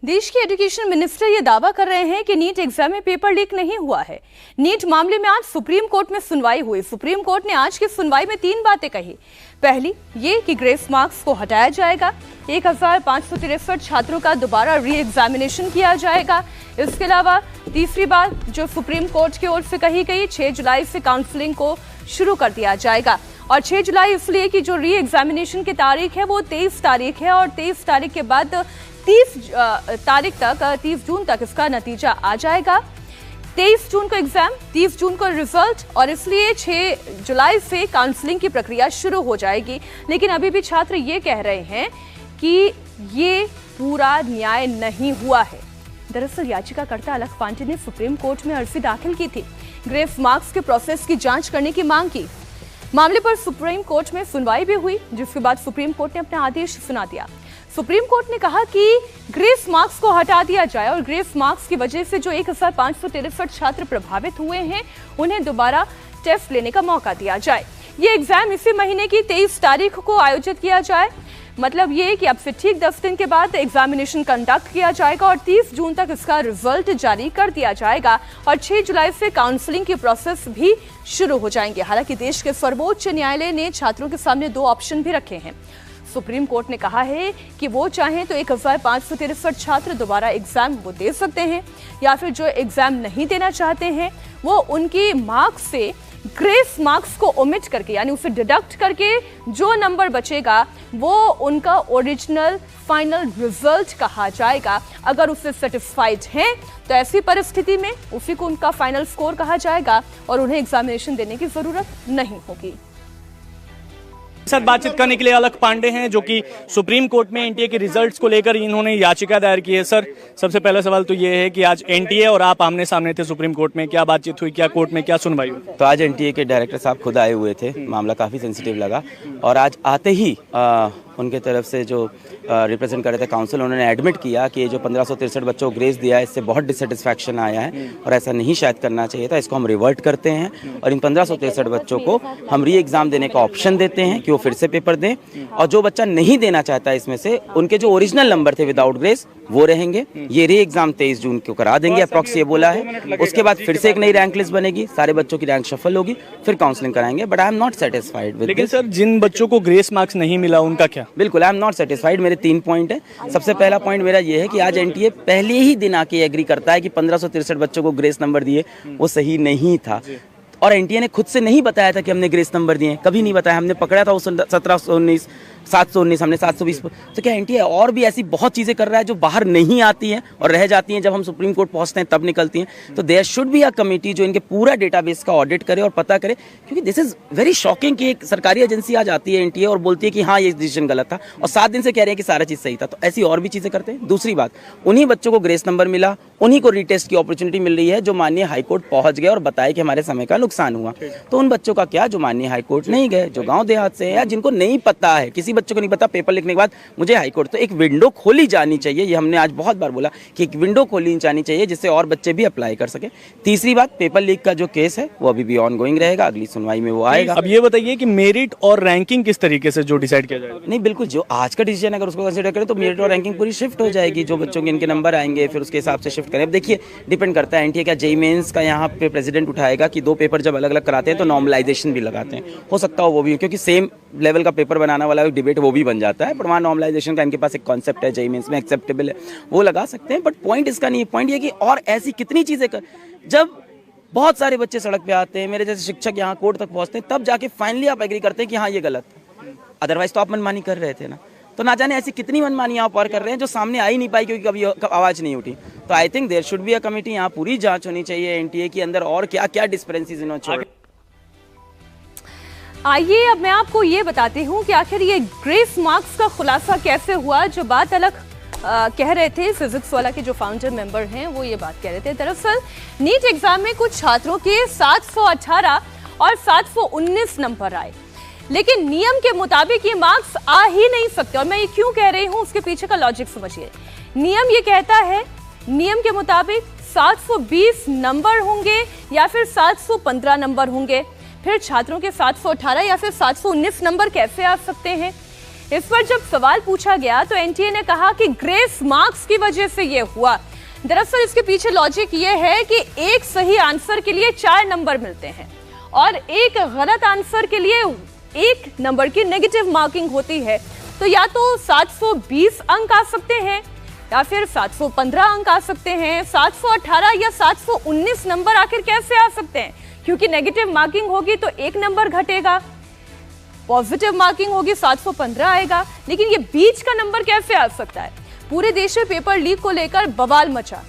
देश के education minister ये दावा कर रहे हैं कि नीट एग्जाम में पेपर लीक नहीं हुआ है। नीट मामले में आज सुप्रीम कोर्ट में सुनवाई हुई। सुप्रीम कोर्ट ने आज की सुनवाई में 3 बातें कही। पहली ये कि ग्रेस मार्क्स को हटाया जाएगा, 1563 छात्रों का दोबारा री एग्जामिनेशन किया जाएगा। इसके अलावा तीसरी बात जो सुप्रीम कोर्ट की ओर से कही गई, 6 जुलाई से काउंसलिंग को शुरू कर दिया जाएगा। और 6 जुलाई इसलिए कि जो री एग्जामिनेशन की तारीख है वो 23 तारीख है और 23 तारीख के बाद 30 जून तक इसका नतीजा आ जाएगा। 23 जून को एग्जाम, 30 जून को रिजल्ट और इसलिए 6 जुलाई से काउंसलिंग की प्रक्रिया शुरू हो जाएगी। लेकिन अभी भी छात्र ये कह रहे हैं कि ये पूरा न्याय नहीं हुआ है। दरअसल याचिकाकर्ता अलख पांडे ने सुप्रीम कोर्ट में अर्जी दाखिल की थी, ग्रेस मार्क्स के प्रोसेस की जांच करने की मांग की। मामले पर सुप्रीम कोर्ट में सुनवाई भी हुई, जिसके बाद सुप्रीम कोर्ट ने अपना आदेश सुना दिया। सुप्रीम कोर्ट ने कहा कि ग्रेस मार्क्स को हटा दिया जाए और ग्रेस मार्क्स की वजह से जो 1563 छात्र प्रभावित हुए हैं उन्हें दोबारा टेस्ट लेने का मौका दिया जाए। ये एग्जाम इसी महीने की 23 तारीख को आयोजित किया जाए। मतलब ये कि अब से ठीक 10 दिन के बाद एग्जामिनेशन कंडक्ट किया जाएगा और 30 जून तक इसका रिजल्ट जारी कर दिया जाएगा और 6 जुलाई से काउंसलिंग की प्रोसेस भी शुरू हो जाएंगे। हालांकि देश के सर्वोच्च न्यायालय ने छात्रों के सामने 2 ऑप्शन भी रखे हैं। सुप्रीम कोर्ट ने कहा है कि वो चाहें तो 1563 छात्र दोबारा एग्जाम वो दे सकते हैं, या फिर जो एग्जाम नहीं देना चाहते हैं वो उनकी मार्क्स से ग्रेस मार्क्स को ओमिट करके यानी उसे डिडक्ट करके जो नंबर बचेगा वो उनका ओरिजिनल फाइनल रिजल्ट कहा जाएगा। अगर उससे सेटिस्फाइड हैं तो ऐसी परिस्थिति में उसी को उनका फाइनल स्कोर कहा जाएगा और उन्हें एग्जामिनेशन देने की जरूरत नहीं होगी। साथ बातचीत करने के लिए अलख पांडे हैं जो कि सुप्रीम कोर्ट में एनटीए के रिजल्ट्स को लेकर इन्होंने याचिका दायर की है। सर, सबसे पहला सवाल तो ये है कि आज एनटीए और आप आमने सामने थे सुप्रीम कोर्ट में, क्या बातचीत हुई, क्या कोर्ट में क्या सुनवाई हुई? तो आज एनटीए के डायरेक्टर साहब खुद आए हुए थे, मामला काफ़ी सेंसिटिव लगा और आज आते ही उनके तरफ से जो रिप्रेजेंट कर रहे थे काउंसिल, उन्होंने एडमिट किया कि ये जो 1563 बच्चों को ग्रेस दिया है इससे बहुत डिससेटिस्फैक्शन आया है और ऐसा नहीं शायद करना चाहिए था। इसको हम रिवर्ट करते हैं और इन 1563 बच्चों को हम री एग्ज़ाम देने का ऑप्शन देते हैं कि वो फिर से पेपर दें और जो बच्चा नहीं देना चाहता इसमें से उनके जो ओरिजिनल नंबर थे विदाउट ग्रेस वो रहेंगे। ये री एग्ज़ाम 23 जून को करा देंगे अप्रॉक्स, ये बोला है। उसके बाद फिर से एक नई रैंक लिस्ट बनेगी, सारे बच्चों की रैंक शफल होगी, फिर काउंसलिंग कराएंगे। But I am not satisfied with. लेकिन सर, जिन बच्चों को ग्रेस मार्क्स नहीं मिला उनका क्या? बिल्कुल, आई एम नॉट सेटिस्फाइड। मेरे 3 पॉइंट है। सबसे पहला पॉइंट मेरा ये है कि आज एनटीए पहले ही दिन आके एग्री करता है कि 1563 बच्चों को ग्रेस नंबर दिए वो सही नहीं था और एनटीए ने खुद से नहीं बताया था कि हमने ग्रेस नंबर दिए, कभी नहीं बताया। हमने पकड़ा था 1719, 719, हमने 720। तो क्या एनटीए और भी ऐसी बहुत चीज़ें कर रहा है जो बाहर नहीं आती हैं और रह जाती हैं, जब हम सुप्रीम कोर्ट पहुंचते हैं तब निकलती हैं? तो there should be a committee जो इनके पूरा डेटाबेस का ऑडिट करे और पता करे, क्योंकि दिस इज वेरी शॉकिंग कि एक सरकारी एजेंसी आ जाती है एनटीए और बोलती है कि हाँ ये डिसीजन गलत था और 7 दिन से कह रहे हैं कि सारा चीज़ सही था। तो ऐसी और भी चीज़ें करते हैं। दूसरी बात, उन्हीं बच्चों को ग्रेस नंबर मिला, उन्हीं को रीटेस्ट की अपॉर्चुनिटी मिल रही है जो माननीय हाईकोर्ट पहुंच गए और बताए कि हमारे समय का नुकसान हुआ। तो उन बच्चों का क्या जो माननीय हाईकोर्ट नहीं गए, जो गांव देहात से है या जिनको नहीं पता है, किसी बच्चों को नहीं पता पेपर लिखने के बाद मुझे हाईकोर्ट, तो एक विंडो खोली जानी चाहिए। ये हमने आज बहुत बार बोला कि एक विंडो खोली जानी चाहिए जिससे और बच्चे भी अप्लाई कर सके। तीसरी बात, पेपर लीक का जो केस है वो अभी भी ऑनगोइंग रहेगा, अगली सुनवाई में वो आएगा। अब ये बताइए कि मेरिट और रैंकिंग किस तरीके से जो डिसाइड किया जाएगा? नहीं, बिल्कुल जो आज का डिसीजन अगर उसको कंसीडर करें तो मेरिट और रैंकिंग पूरी शिफ्ट हो जाएगी। जो बच्चों के इनके नंबर आएंगे फिर उसके हिसाब से शिफ्ट करें। अब देखिए, डिपेंड करता है एनटीए क्या जेईई मेंस का यहाँ पे प्रेसिडेंट उठाएगा कि 2 पेपर जब अलग अलग कराते हैं तो नॉर्मलाइजेशन भी लगाते हैं। हो सकता हो वो भी, क्योंकि सेम लेवल का पेपर बनाने वाला एक डिबेट वो भी बन जाता है, पर वहाँ नॉर्मलाइजेशन का इनके पास एक कॉन्सेप्ट है, जेईई मेंस में एक्सेप्टेबल है, वो लगा सकते हैं। बट पॉइंट इसका नहीं है। पॉइंट ये कि और ऐसी कितनी चीज़ें कर, जब बहुत सारे बच्चे सड़क पे आते हैं, मेरे जैसे शिक्षक यहाँ कोर्ट तक पहुँचते हैं, तब जाके फाइनली आप एग्री करते हैं कि हाँ ये गलत है। अदरवाइज तो आप मनमानी कर रहे थे ना। तो ना जाने ऐसी कितनी मनमानी आप और कर रहे हैं जो सामने आ ही नहीं पाई क्योंकि कभी आवाज़ नहीं उठी। तो I think there should be a committee, यहाँ पूरी जांच होनी चाहिए एनटीए के अंदर और क्या क्या डिस्पेरेंसीज इन्होंने छोड़। आइए अब मैं आपको ये बताती हूँ कि आखिर ये ग्रेस मार्क्स का खुलासा कैसे हुआ। जो बात अलग कह रहे थे, फिजिक्स वाला के जो फाउंडर मेंबर हैं वो ये बात कह रहे थे। दरअसल नीट एग्जाम में कुछ छात्रों के 718 और 719 नंबर आए, लेकिन नियम के मुताबिक ये मार्क्स आ ही नहीं सकते। और मैं ये क्यों कह रही हूँ उसके पीछे का लॉजिक समझिए। नियम ये कहता है, नियम के मुताबिक 720 नंबर होंगे या फिर 715 नंबर होंगे। फिर छात्रों के 718 या फिर 719 नंबर कैसे आ सकते हैं? इस पर जब सवाल पूछा गया तो एनटीए ने कहा कि ग्रेस मार्क्स की वजह से ये हुआ। दरअसल इसके पीछे लॉजिक ये है कि एक सही आंसर के लिए 4 नंबर मिलते हैं और एक गलत आंसर के लिए 1 नंबर की नेगेटिव मार्किंग होती है। तो या तो 720 अंक आ सकते हैं या फिर 715 अंक आ सकते हैं, 718 या 719 नंबर आखिर कैसे आ सकते हैं? क्योंकि नेगेटिव मार्किंग होगी तो 1 नंबर घटेगा, पॉजिटिव मार्किंग होगी 715 आएगा, लेकिन ये बीच का नंबर कैसे आ सकता है? पूरे देश में पेपर लीक को लेकर बवाल मचा।